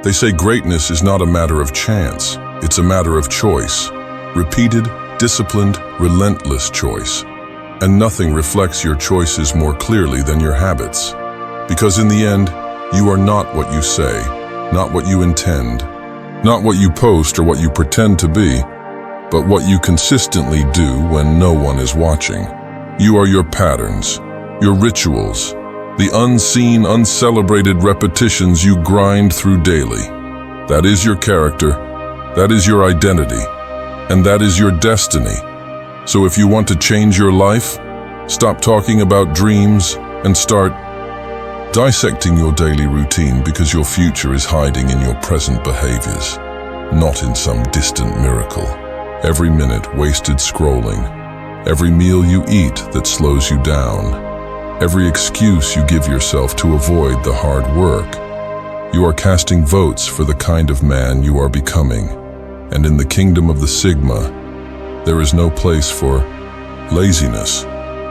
They say greatness is not a matter of chance, it's a matter of choice. Repeated, disciplined, relentless choice. And nothing reflects your choices more clearly than your habits. Because in the end, you are not what you say, not what you intend, not what you post or what you pretend to be, but what you consistently do when no one is watching. You are your patterns, your rituals, the unseen, uncelebrated repetitions you grind through daily. That is your character, that is your identity, and that is your destiny. So if you want to change your life, stop talking about dreams and start dissecting your daily routine, because your future is hiding in your present behaviors, not in some distant miracle. Every minute wasted scrolling, every meal you eat that slows you down, every excuse you give yourself to avoid the hard work, you are casting votes for the kind of man you are becoming. And in the kingdom of the Sigma, there is no place for laziness,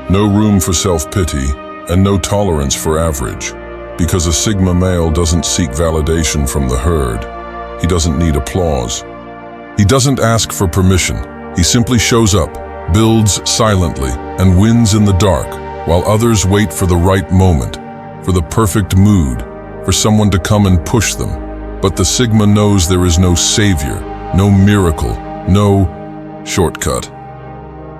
no room for self-pity, and no tolerance for average. Because a Sigma male doesn't seek validation from the herd. He doesn't need applause. He doesn't ask for permission. He simply shows up, builds silently, and wins in the dark, while others wait for the right moment, for the perfect mood, for someone to come and push them. But the Sigma knows there is no savior, no miracle, no shortcut.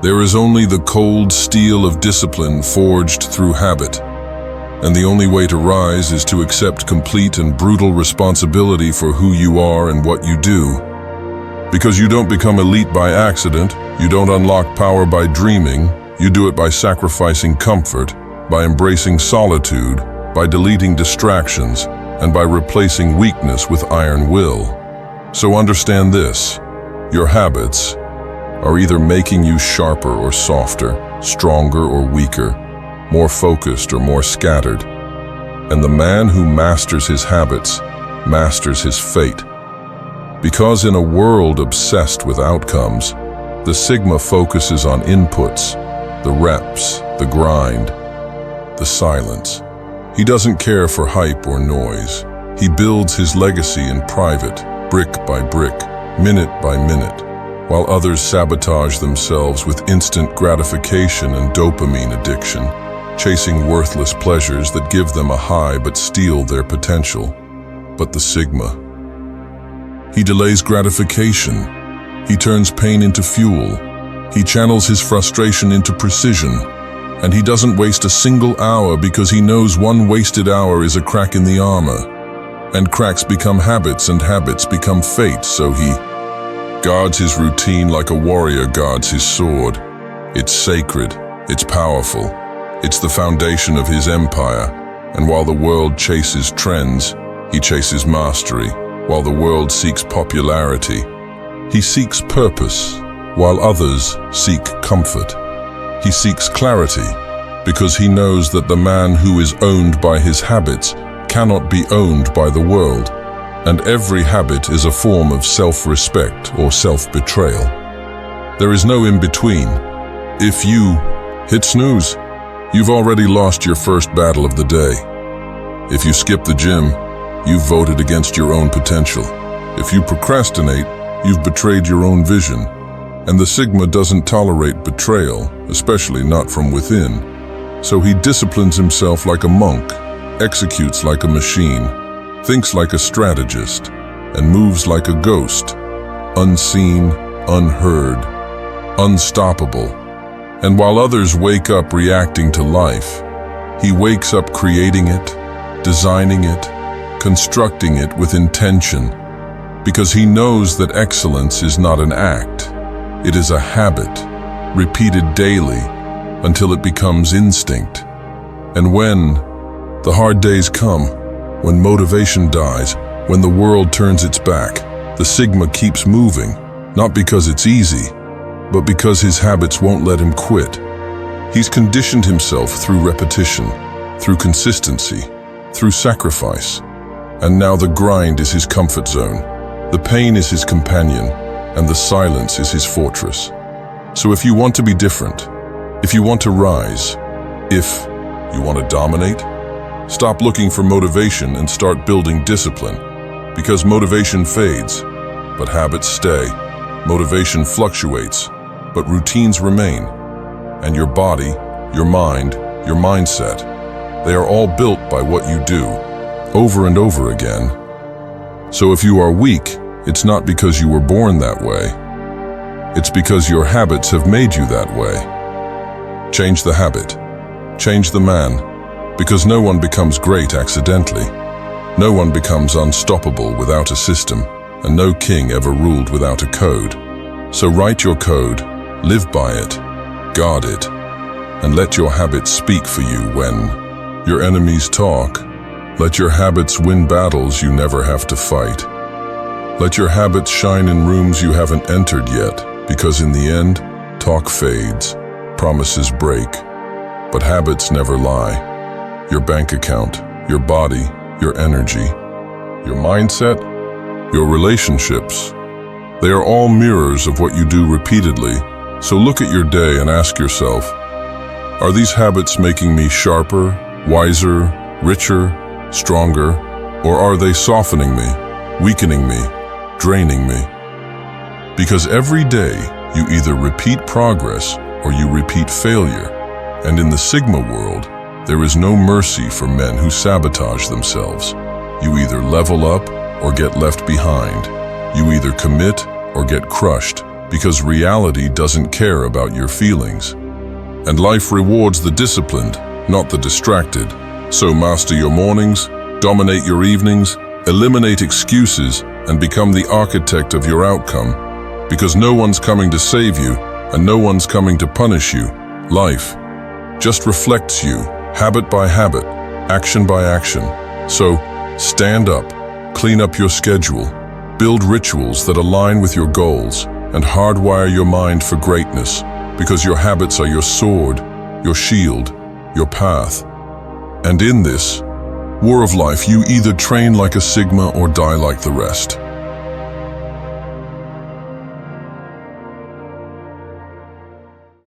There is only the cold steel of discipline forged through habit. And the only way to rise is to accept complete and brutal responsibility for who you are and what you do. Because you don't become elite by accident, you don't unlock power by dreaming, you do it by sacrificing comfort, by embracing solitude, by deleting distractions, and by replacing weakness with iron will. So understand this, your habits are either making you sharper or softer, stronger or weaker, more focused or more scattered. And the man who masters his habits masters his fate. Because in a world obsessed with outcomes, the Sigma focuses on inputs, the reps, the grind, the silence. He doesn't care for hype or noise. He builds his legacy in private, brick by brick, minute by minute, while others sabotage themselves with instant gratification and dopamine addiction, chasing worthless pleasures that give them a high but steal their potential. But the Sigma, he delays gratification. He turns pain into fuel. He channels his frustration into precision. And he doesn't waste a single hour, because he knows one wasted hour is a crack in the armor. And cracks become habits, and habits become fate, so he guards his routine like a warrior guards his sword. It's sacred, it's powerful, it's the foundation of his empire. And while the world chases trends, he chases mastery. While the world seeks popularity, he seeks purpose. While others seek comfort, he seeks clarity, because he knows that the man who is owned by his habits cannot be owned by the world. And every habit is a form of self-respect or self-betrayal. There is no in-between. If you hit snooze, you've already lost your first battle of the day. If you skip the gym, you've voted against your own potential. If you procrastinate, you've betrayed your own vision. And the Sigma doesn't tolerate betrayal, especially not from within. So he disciplines himself like a monk, executes like a machine, thinks like a strategist, and moves like a ghost, unseen, unheard, unstoppable. And while others wake up reacting to life, he wakes up creating it, designing it, constructing it with intention, because he knows that excellence is not an act. It is a habit, repeated daily, until it becomes instinct. And when the hard days come, when motivation dies, when the world turns its back, the Sigma keeps moving, not because it's easy, but because his habits won't let him quit. He's conditioned himself through repetition, through consistency, through sacrifice. And now the grind is his comfort zone, the pain is his companion, and the silence is his fortress. So if you want to be different, if you want to rise, if you want to dominate, stop looking for motivation and start building discipline. Because motivation fades, but habits stay. Motivation fluctuates, but routines remain. And your body, your mind, your mindset, they are all built by what you do, over and over again. So if you are weak, it's not because you were born that way. It's because your habits have made you that way. Change the habit. Change the man. Because no one becomes great accidentally. No one becomes unstoppable without a system, and no king ever ruled without a code. So write your code, live by it, guard it, and let your habits speak for you when your enemies talk. Let your habits win battles you never have to fight. Let your habits shine in rooms you haven't entered yet, because in the end, talk fades, promises break, but habits never lie. Your bank account, your body, your energy, your mindset, your relationships, they are all mirrors of what you do repeatedly. So look at your day and ask yourself, are these habits making me sharper, wiser, richer, stronger, or are they softening me, weakening me, draining me? Because every day you either repeat progress or you repeat failure. And in the Sigma world, there is no mercy for men who sabotage themselves. You either level up or get left behind. You either commit or get crushed, because reality doesn't care about your feelings. And life rewards the disciplined, not the distracted. So master your mornings, dominate your evenings, eliminate excuses, and become the architect of your outcome. Because no one's coming to save you, and no one's coming to punish you. Life just reflects you, habit by habit, action by action. So stand up, clean up your schedule, build rituals that align with your goals, and hardwire your mind for greatness, because your habits are your sword, your shield, your path. And in this war of life, you either train like a Sigma or die like the rest.